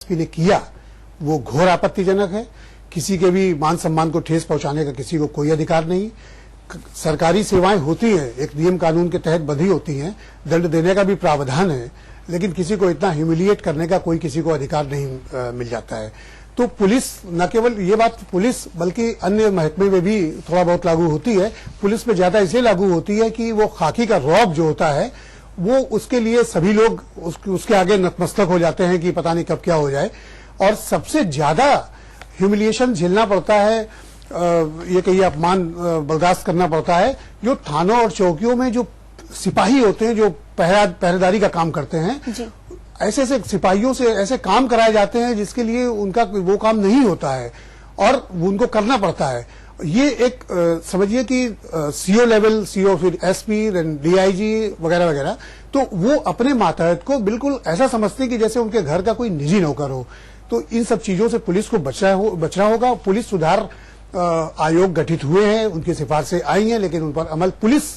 ने किया वो घोर आपत्तिजनक है। किसी के भी मान सम्मान को ठेस पहुंचाने का किसी को कोई अधिकार नहीं। सरकारी सेवाएं होती हैं, एक नियम कानून के तहत बंधी होती हैं, दंड देने का भी प्रावधान है, लेकिन किसी को इतना ह्यूमिलिएट करने का कोई किसी को अधिकार नहीं मिल जाता है। तो पुलिस न केवल ये बात पुलिस बल्कि अन्य महकमे में भी थोड़ा बहुत लागू होती है। पुलिस में ज्यादा इसलिए लागू होती है कि वो खाकी का रौब जो होता है वो उसके लिए सभी लोग उसके आगे नतमस्तक हो जाते हैं कि पता नहीं कब क्या हो जाए। और सबसे ज्यादा ह्यूमिलिएशन झेलना पड़ता है, ये कहिए अपमान बर्दाश्त करना पड़ता है जो थानों और चौकियों में जो सिपाही होते हैं, जो पहरेदारी का काम करते हैं। ऐसे ऐसे सिपाहियों से ऐसे काम कराए जाते हैं जिसके लिए उनका वो काम नहीं होता है और उनको करना पड़ता है। ये एक समझिए कि सीओ लेवल, सीओ फिर एसपी, डीआईजी वगैरह वगैरह, तो वो अपने मातहत को बिल्कुल ऐसा समझते हैं कि जैसे उनके घर का कोई निजी नौकर हो। तो इन सब चीजों से पुलिस को बचना होगा। पुलिस सुधार आयोग गठित हुए हैं, उनकी सिफारिशें आई हैं, लेकिन उन पर अमल, पुलिस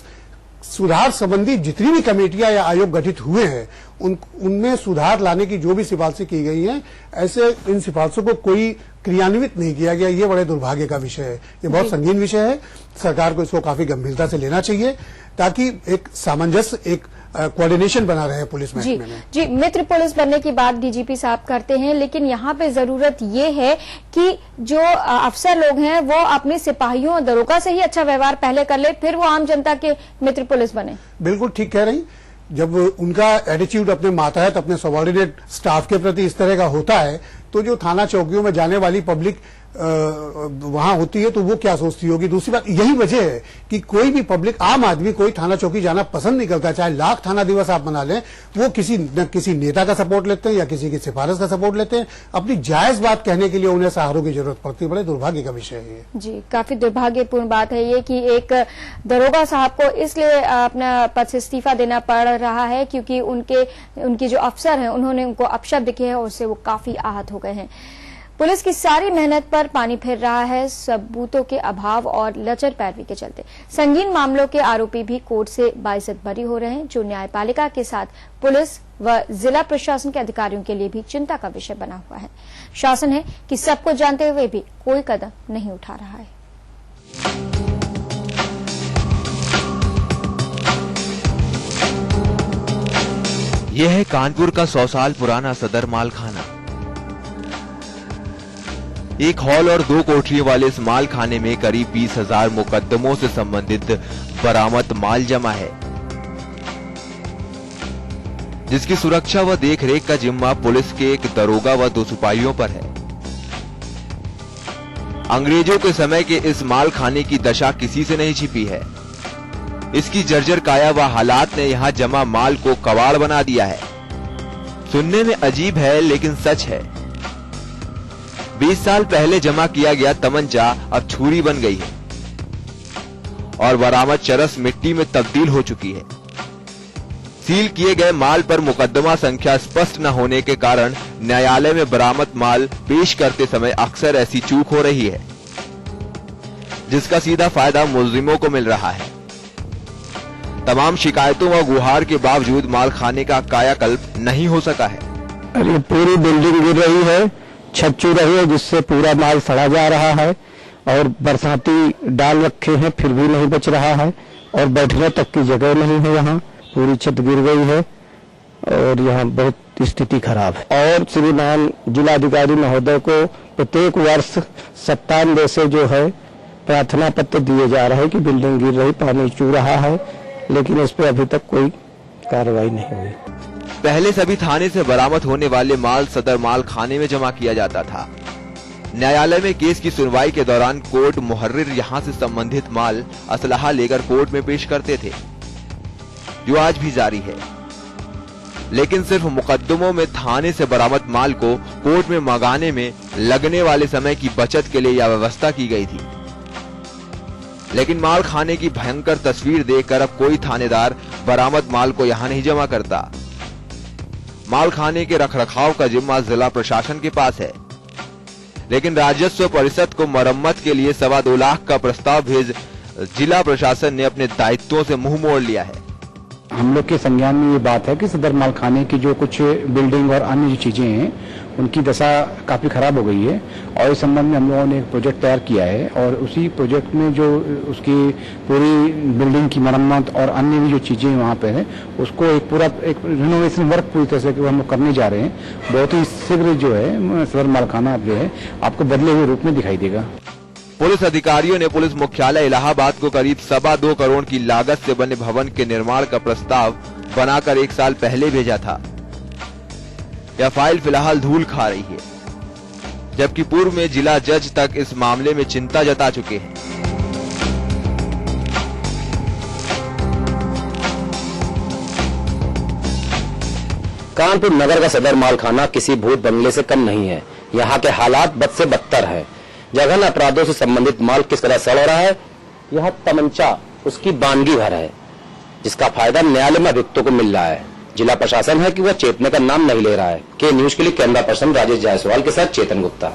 सुधार संबंधी जितनी भी कमेटियां या आयोग गठित हुए हैं उनमें सुधार लाने की जो भी सिफारिशें की गई हैं, ऐसे इन सिफारिशों को कोई क्रियान्वित नहीं किया गया। ये बड़े दुर्भाग्य का विषय है। ये बहुत संगीन विषय है। सरकार को इसको काफी गंभीरता से लेना चाहिए ताकि एक सामंजस्य, एक कोऑर्डिनेशन बना रहे पुलिस महकमे में। जी, मित्र पुलिस बनने की बात डीजीपी साहब करते हैं, लेकिन यहाँ पे जरूरत ये है कि जो अफसर लोग हैं वो अपने सिपाहियों और दरोगा से ही अच्छा व्यवहार पहले कर ले, फिर वो आम जनता के मित्र पुलिस बने। बिल्कुल ठीक कह रही। जब उनका एटीट्यूड अपने मातहत, अपने सबऑर्डिनेट स्टाफ के प्रति इस तरह का होता है तो जो थाना चौकियों में जाने वाली पब्लिक वहां होती है तो वो क्या सोचती होगी। दूसरी बात यही वजह है कि कोई भी पब्लिक, आम आदमी कोई थाना चौकी जाना पसंद नहीं करता। चाहे लाख थाना दिवस आप मना लें, वो किसी नेता का सपोर्ट लेते हैं या किसी की सिफारिश का सपोर्ट लेते हैं। अपनी जायज बात कहने के लिए उन्हें सहारों की जरूरत पड़ती है। बड़े दुर्भाग्य का विषय है ये। जी, काफी दुर्भाग्यपूर्ण बात है ये कि एक दरोगा साहब को इसलिए अपना पद से इस्तीफा देना पड़ रहा है क्योंकि उनके जो अफसर हैं उन्होंने उनको अपशब्द किए हैं और उससे वो काफी आहत हो गए हैं। पुलिस की सारी मेहनत पर पानी फिर रहा है सबूतों के अभाव और लचर पैरवी के चलते। संगीन मामलों के आरोपी भी कोर्ट से बाइज्जत बरी हो रहे हैं, जो न्यायपालिका के साथ पुलिस व जिला प्रशासन के अधिकारियों के लिए भी चिंता का विषय बना हुआ है। शासन है कि सब कुछ जानते हुए भी कोई कदम नहीं उठा रहा है। यह है कानपुर का 100 साल पुराना सदर मालखाना। एक हॉल और 2 कोठरियों वाले इस माल खाने में करीब 20,000 मुकदमों से संबंधित बरामद माल जमा है, जिसकी सुरक्षा व देखरेख का जिम्मा पुलिस के एक दरोगा व 2 सिपाहियों पर है। अंग्रेजों के समय के इस माल खाने की दशा किसी से नहीं छिपी है। इसकी जर्जर काया व हालात ने यहां जमा माल को कबाड़ बना दिया है। सुनने में अजीब है लेकिन सच है। 20 साल पहले जमा किया गया तमंचा अब छुरी बन गई है और बरामद चरस मिट्टी में तब्दील हो चुकी है। सील किए गए माल पर मुकदमा संख्या स्पष्ट न होने के कारण न्यायालय में बरामद माल पेश करते समय अक्सर ऐसी चूक हो रही है, जिसका सीधा फायदा मुलजिमों को मिल रहा है। तमाम शिकायतों व गुहार के बावजूद माल खाने का कायाकल्प नहीं हो सका है। अरे पूरी बिल्डिंग गिर रही है, छत चू रही है, जिससे पूरा माल सड़ा जा रहा है और बरसाती डाल रखे हैं फिर भी नहीं बच रहा है और बैठने तक की जगह नहीं है। यहाँ पूरी छत गिर गई है और यहाँ बहुत स्थिति खराब है। और श्रीमान जिलाधिकारी महोदय को प्रत्येक वर्ष 97 से जो है प्रार्थना पत्र दिए जा रहे हैं कि बिल्डिंग गिर रही, पानी चू रहा है, लेकिन इस पर अभी तक कोई कार्रवाई नहीं हुई। पहले सभी थाने से बरामद होने वाले माल सदर माल खाने में जमा किया जाता था। न्यायालय में केस की सुनवाई के दौरान कोर्ट मुहर्रिर यहां से संबंधित माल असलहा लेकर कोर्ट में पेश करते थे, जो आज भी जारी है। लेकिन सिर्फ मुकदमों में थाने से बरामद माल को कोर्ट में मंगाने में लगने वाले समय की बचत के लिए यह व्यवस्था की गई थी। लेकिन माल खाने की भयंकर तस्वीर देखकर अब कोई थानेदार बरामद माल को यहां नहीं जमा करता। माल खाने के रखरखाव का जिम्मा जिला प्रशासन के पास है, लेकिन राजस्व परिषद को मरम्मत के लिए 2.25 लाख का प्रस्ताव भेज जिला प्रशासन ने अपने दायित्वों से मुंह मोड़ लिया है। हम लोग के संज्ञान में ये बात है कि सदर माल खाने की जो कुछ बिल्डिंग और अन्य चीजें हैं उनकी दशा काफी खराब हो गई है और इस संबंध में हम लोगों ने एक प्रोजेक्ट तैयार किया है और उसी प्रोजेक्ट में जो उसकी पूरी बिल्डिंग की मरम्मत और अन्य भी जो चीजें वहाँ पे हैं उसको एक पूरा एक रिनोवेशन वर्क पूरी तरह से हम लोग करने जा रहे हैं। बहुत ही शीघ्र जो है सदर मालखाना जो है आपको बदले हुए रूप में दिखाई देगा। पुलिस अधिकारियों ने पुलिस मुख्यालय इलाहाबाद को करीब 2.25 करोड़ की लागत से बने भवन के निर्माण का प्रस्ताव बनाकर 1 साल पहले भेजा था। यह फाइल फिलहाल धूल खा रही है, जबकि पूर्व में जिला जज तक इस मामले में चिंता जता चुके हैं। कानपुर नगर का सदर मालखाना किसी भूत बंगले से कम नहीं है। यहाँ के हालात बद से बदतर है। जघन्य अपराधों से संबंधित माल किस तरह सड़ रहा है, यह तमंचा उसकी बानगी भर है, जिसका फायदा न्यायालय में अभियुक्तों को मिल रहा है। जिला प्रशासन है कि वह चेतने का नाम नहीं ले रहा है। के न्यूज के लिए कैमरा पर्सन राजेश जायसवाल के साथ चेतन गुप्ता।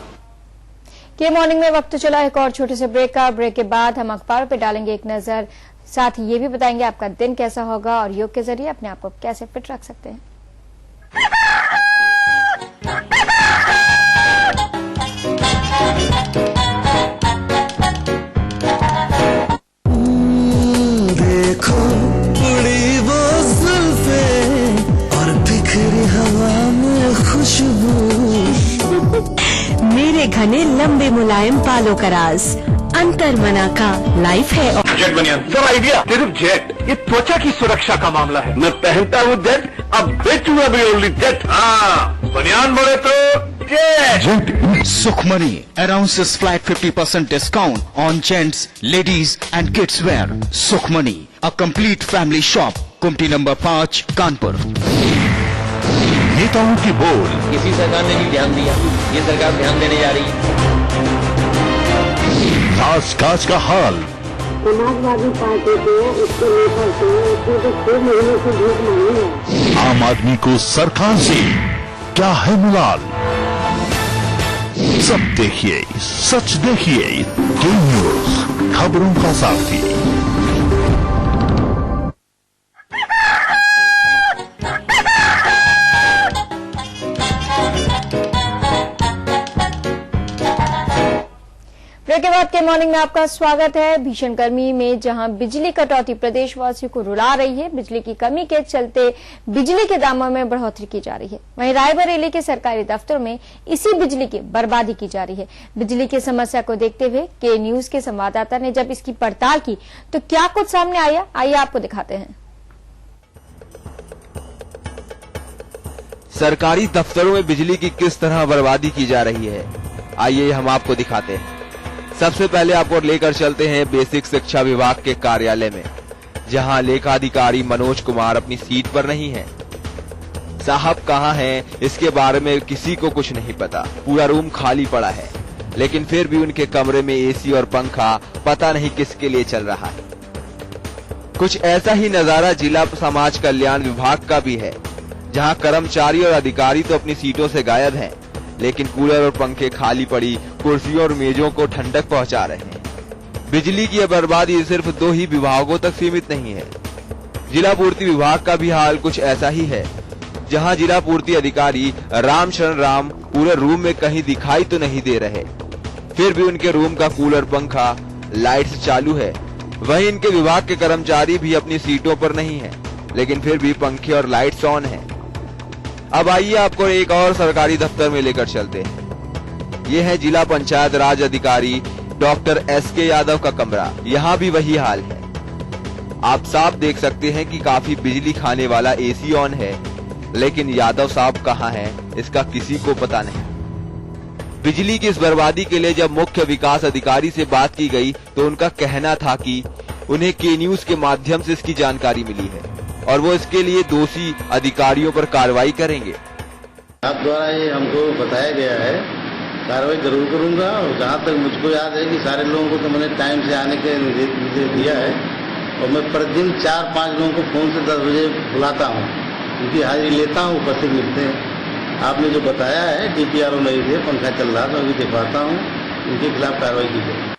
के मॉर्निंग में वक्त चला एक और छोटे से ब्रेक का। ब्रेक के बाद हम अखबारों पे डालेंगे एक नजर, साथ ही ये भी बताएंगे आपका दिन कैसा होगा और योग के जरिए अपने आप को कैसे फिट रख सकते हैं। देखो उड़ी वो जुल्फें और बिखरी हवा में खुशबू, मेरे घने लंबे मुलायम बालों का राज अंतर मना का लाइफ है। जेट बनियान सर आइडिया सिर्फ जेट, ये त्वचा की सुरक्षा का मामला है। मैं पहनता हूँ जेट, अब बेचूंगा भी ओनली जेट। हाँ बनियान बोले तो jet. Sukhmani announces flat 50% discount on gents, ladies and kids wear. Sukhmani, a complete family shop. कुमटी नंबर 5, कानपुर। नेताओं की बोल किसी सरकार ने भी ध्यान दिया, ये सरकार ध्यान देने जा रही है। काज का हाल, समाजवादी पार्टी को उसके नेता से उसने तो 6 महीने से भीख मांगी है। आम आदमी को सरकार से क्या है मुलाल, सब देखिए, सच देखिए। के न्यूज, खबरों का साथी। ब्रेक के बाद के मॉर्निंग में आपका स्वागत है। भीषण गर्मी में जहां बिजली कटौती प्रदेशवासियों को रुला रही है, बिजली की कमी के चलते बिजली के दामों में बढ़ोतरी की जा रही है। वहीं रायबरेली के सरकारी दफ्तरों में इसी बिजली की बर्बादी की जा रही है। बिजली की समस्या को देखते हुए के न्यूज के संवाददाता ने जब इसकी पड़ताल की तो क्या कुछ सामने आया, आइए आपको दिखाते हैं। सरकारी दफ्तरों में बिजली की किस तरह बर्बादी की जा रही है, आइए हम आपको दिखाते हैं। सबसे पहले आपको लेकर चलते हैं बेसिक शिक्षा विभाग के कार्यालय में, जहां लेखाधिकारी मनोज कुमार अपनी सीट पर नहीं हैं। साहब कहां हैं, इसके बारे में किसी को कुछ नहीं पता। पूरा रूम खाली पड़ा है, लेकिन फिर भी उनके कमरे में एसी और पंखा पता नहीं किसके लिए चल रहा है। कुछ ऐसा ही नजारा जिला समाज कल्याण विभाग का भी है, जहां कर्मचारी और अधिकारी तो अपनी सीटों से गायब हैं, लेकिन कूलर और पंखे खाली पड़ी कुर्सियों और मेजों को ठंडक पहुंचा रहे हैं। बिजली की यह बर्बादी सिर्फ 2 ही विभागों तक सीमित नहीं है। जिला पूर्ति विभाग का भी हाल कुछ ऐसा ही है, जहां जिला पूर्ति अधिकारी राम शरण राम पूरे रूम में कहीं दिखाई तो नहीं दे रहे, फिर भी उनके रूम का कूलर, पंखा, लाइट्स चालू है। वहीं इनके विभाग के कर्मचारी भी अपनी सीटों पर नहीं है, लेकिन फिर भी पंखे और लाइट्स ऑन है। अब आइए आपको एक और सरकारी दफ्तर में लेकर चलते हैं। ये है जिला पंचायत राज अधिकारी डॉक्टर SK यादव का कमरा। यहाँ भी वही हाल है। आप साफ देख सकते हैं कि काफी बिजली खाने वाला एसी ऑन है, लेकिन यादव साहब कहाँ हैं, इसका किसी को पता नहीं। बिजली की इस बर्बादी के लिए जब मुख्य विकास अधिकारी से बात की गई तो उनका कहना था कि उन्हें के न्यूज के माध्यम से इसकी जानकारी मिली है और वो इसके लिए दोषी अधिकारियों पर कार्रवाई करेंगे। आप द्वारा ये हमको बताया गया है, कार्रवाई जरूर करूंगा। और जहाँ तक मुझको याद है कि सारे लोगों को तो मैंने टाइम से आने के निर्देश दिया है और मैं प्रतिदिन 4-5 लोगों को फोन से 10 बजे बुलाता हूँ, उनकी हाजिरी लेता हूँ, उपस्थित मिलते हैं। आपने जो बताया है DPRO नहीं थे, पंखा चल रहा था, अभी दिखवाता हूँ, उनके खिलाफ कार्रवाई की जाए।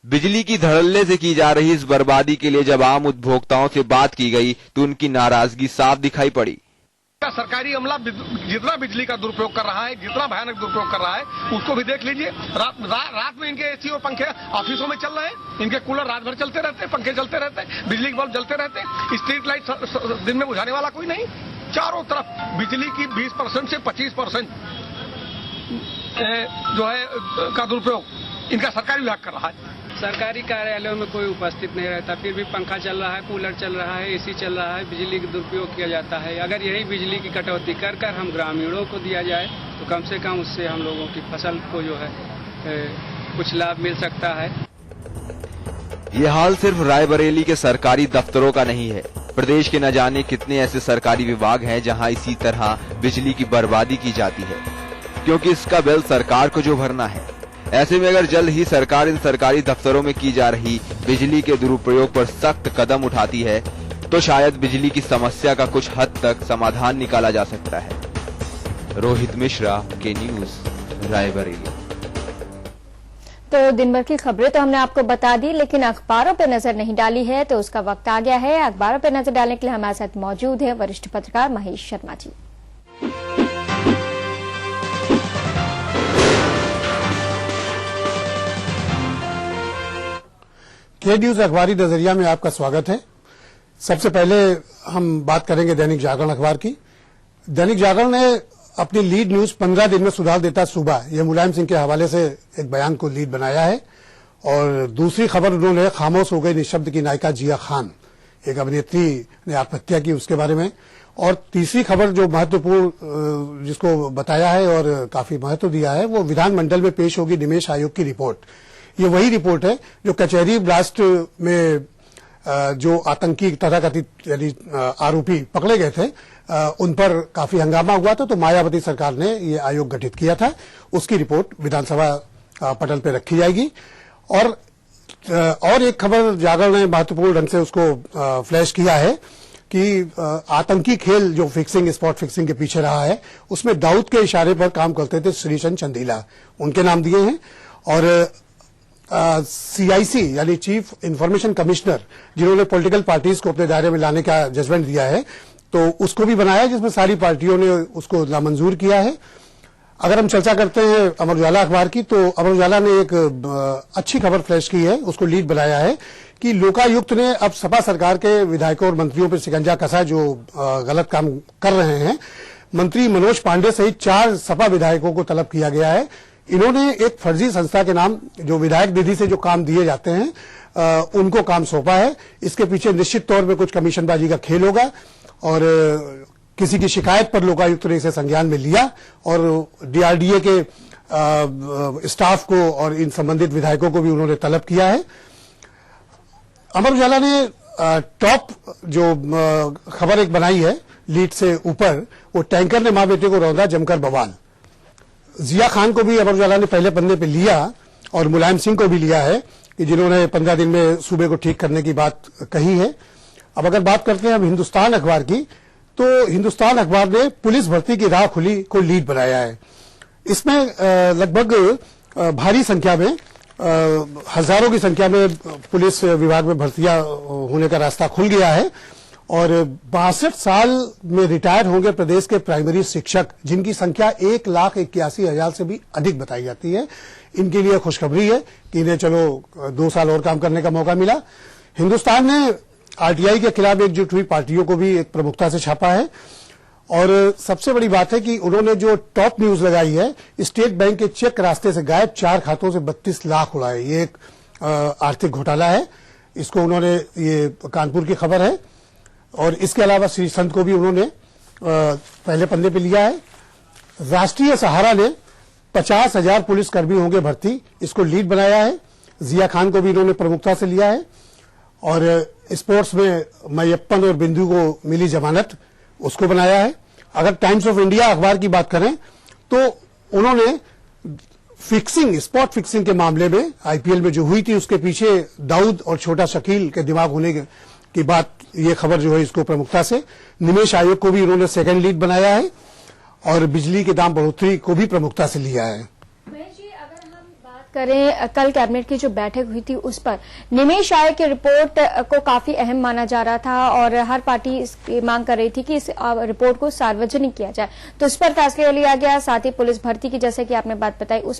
बिजली की धड़ल्ले से की जा रही इस बर्बादी के लिए जब आम उपभोक्ताओं से बात की गई तो उनकी नाराजगी साफ दिखाई पड़ी। का सरकारी अमला जितना बिजली का दुरुपयोग कर रहा है, जितना भयानक दुरुपयोग कर रहा है, उसको भी देख लीजिए। रात में इनके एसी और पंखे ऑफिसों में चल रहे हैं, इनके कूलर रात भर चलते रहते हैं, पंखे चलते रहते हैं, बिजली के बल्ब जलते रहते हैं, स्ट्रीट लाइट दिन में बुझाने वाला कोई नहीं। चारों तरफ बिजली की 20% से 25% जो है का दुरुपयोग इनका सरकारी विभाग कर रहा है। सरकारी कार्यालयों में कोई उपस्थित नहीं रहता, फिर भी पंखा चल रहा है, कूलर चल रहा है, एसी चल रहा है, बिजली का दुरुपयोग किया जाता है। अगर यही बिजली की कटौती कर हम ग्रामीणों को दिया जाए तो कम से कम उससे हम लोगों की फसल को जो है कुछ लाभ मिल सकता है। ये हाल सिर्फ रायबरेली के सरकारी दफ्तरों का नहीं है। प्रदेश के न जाने कितने ऐसे सरकारी विभाग हैं जहां इसी तरह बिजली की बर्बादी की जाती है, क्योंकि इसका बिल सरकार को जो भरना है। ऐसे में अगर जल्द ही सरकार इन सरकारी दफ्तरों में की जा रही बिजली के दुरुपयोग पर सख्त कदम उठाती है तो शायद बिजली की समस्या का कुछ हद तक समाधान निकाला जा सकता है। रोहित मिश्रा के न्यूज, रायबरेली। तो दिन भर की खबरें तो हमने आपको बता दी, लेकिन अखबारों पर नजर नहीं डाली है, तो उसका वक्त आ गया है। अखबारों पर नजर डालने के लिए हमारे साथ मौजूद है वरिष्ठ पत्रकार महेश शर्मा जी। के न्यूज अखबारी नजरिया में आपका स्वागत है। सबसे पहले हम बात करेंगे दैनिक जागरण अखबार की। दैनिक जागरण ने अपनी लीड न्यूज 15 दिन में सुधार देता सूबा, यह मुलायम सिंह के हवाले से एक बयान को लीड बनाया है। और दूसरी खबर उन्होंने खामोश हो गई निःशब्द की नायिका जिया खान, एक अभिनेत्री ने आत्महत्या की, उसके बारे में। और तीसरी खबर जो महत्वपूर्ण जिसको बताया है और काफी महत्व दिया है, वो विधानमंडल में पेश होगी निमेश आयोग की रिपोर्ट। ये वही रिपोर्ट है जो कचहरी ब्लास्ट में जो आतंकी तथाकथित यानी आरोपी पकड़े गए थे, उन पर काफी हंगामा हुआ था, तो मायावती सरकार ने ये आयोग गठित किया था। उसकी रिपोर्ट विधानसभा पटल पर रखी जाएगी। और एक खबर जागरण ने महत्वपूर्ण ढंग से उसको फ्लैश किया है कि आतंकी खेल जो फिक्सिंग, स्पॉट फिक्सिंग के पीछे रहा है, उसमें दाऊद के इशारे पर काम करते थे श्रीचंद चंदेला, उनके नाम दिए हैं। और CIC यानी चीफ इंफॉर्मेशन कमिश्नर, जिन्होंने पॉलिटिकल पार्टीज को अपने दायरे में लाने का जजमेंट दिया है, तो उसको भी बनाया, जिसमें सारी पार्टियों ने उसको नामंजूर किया है। अगर हम चर्चा करते हैं अमर उजाला अखबार की, तो अमर उजाला ने एक अच्छी खबर फ्लैश की है, उसको लीड बनाया है कि लोकायुक्त ने अब सपा सरकार के विधायकों और मंत्रियों पर शिकंजा कसा जो गलत काम कर रहे हैं। मंत्री मनोज पांडे सहित 4 सपा विधायकों को तलब किया गया है। इन्होंने एक फर्जी संस्था के नाम, जो विधायक निधि से जो काम दिए जाते हैं, उनको काम सौंपा है। इसके पीछे निश्चित तौर पे कुछ कमीशनबाजी का खेल होगा। और किसी की शिकायत पर लोकायुक्त ने इसे संज्ञान में लिया और DRDA के स्टाफ को और इन संबंधित विधायकों को भी उन्होंने तलब किया है। अमर उजाला ने टॉप जो खबर एक बनाई है लीड से ऊपर, वो टैंकर ने मां बेटे को रौंदा जमकर बवाल। जिया खान को भी अमर उजाला ने पहले पन्ने पे लिया और मुलायम सिंह को भी लिया है कि जिन्होंने 15 दिन में सूबे को ठीक करने की बात कही है। अब अगर बात करते हैं हम हिंदुस्तान अखबार की, तो हिंदुस्तान अखबार ने पुलिस भर्ती की राह खुली को लीड बनाया है। इसमें लगभग भारी संख्या में, हजारों की संख्या में पुलिस विभाग में भर्तियां होने का रास्ता खुल गया है। और 62 साल में रिटायर होंगे प्रदेश के प्राइमरी शिक्षक, जिनकी संख्या 1,81,000 से भी अधिक बताई जाती है। इनके लिए खुशखबरी है कि इन्हें चलो 2 साल और काम करने का मौका मिला। हिंदुस्तान ने RTI के खिलाफ एकजुट हुई पार्टियों को भी एक प्रमुखता से छापा है। और सबसे बड़ी बात है कि उन्होंने जो टॉप न्यूज लगाई है, स्टेट बैंक के चेक रास्ते से गायब, 4 खातों से 32 लाख उड़ाए, ये एक आर्थिक घोटाला है। इसको उन्होंने, ये कानपुर की खबर है। और इसके अलावा श्री संत को भी उन्होंने पहले पन्ने पे लिया है। राष्ट्रीय सहारा ने 50,000 पुलिसकर्मी होंगे भर्ती, इसको लीड बनाया है। जिया खान को भी इन्होंने प्रमुखता से लिया है। और स्पोर्ट्स में मैयप्पन और बिंदु को मिली जमानत, उसको बनाया है। अगर टाइम्स ऑफ इंडिया अखबार की बात करें तो उन्होंने फिक्सिंग, स्पॉट फिक्सिंग के मामले में IPL में जो हुई थी, उसके पीछे दाऊद और छोटा शकील के दिमाग होने की बात, ये खबर जो है इसको प्रमुखता से। निमेश आयोग को भी उन्होंने सेकंड लीड बनाया है और बिजली के दाम बढ़ोतरी को भी प्रमुखता से लिया है। करें कल कैबिनेट की जो बैठक हुई थी उस पर निमेश आय की रिपोर्ट को काफी अहम माना जा रहा था और हर पार्टी इसकी मांग कर रही थी कि इस रिपोर्ट को सार्वजनिक किया जाए, तो इस पर फैसला लिया गया। साथ ही पुलिस भर्ती की जैसे कि आपने बात बताई उस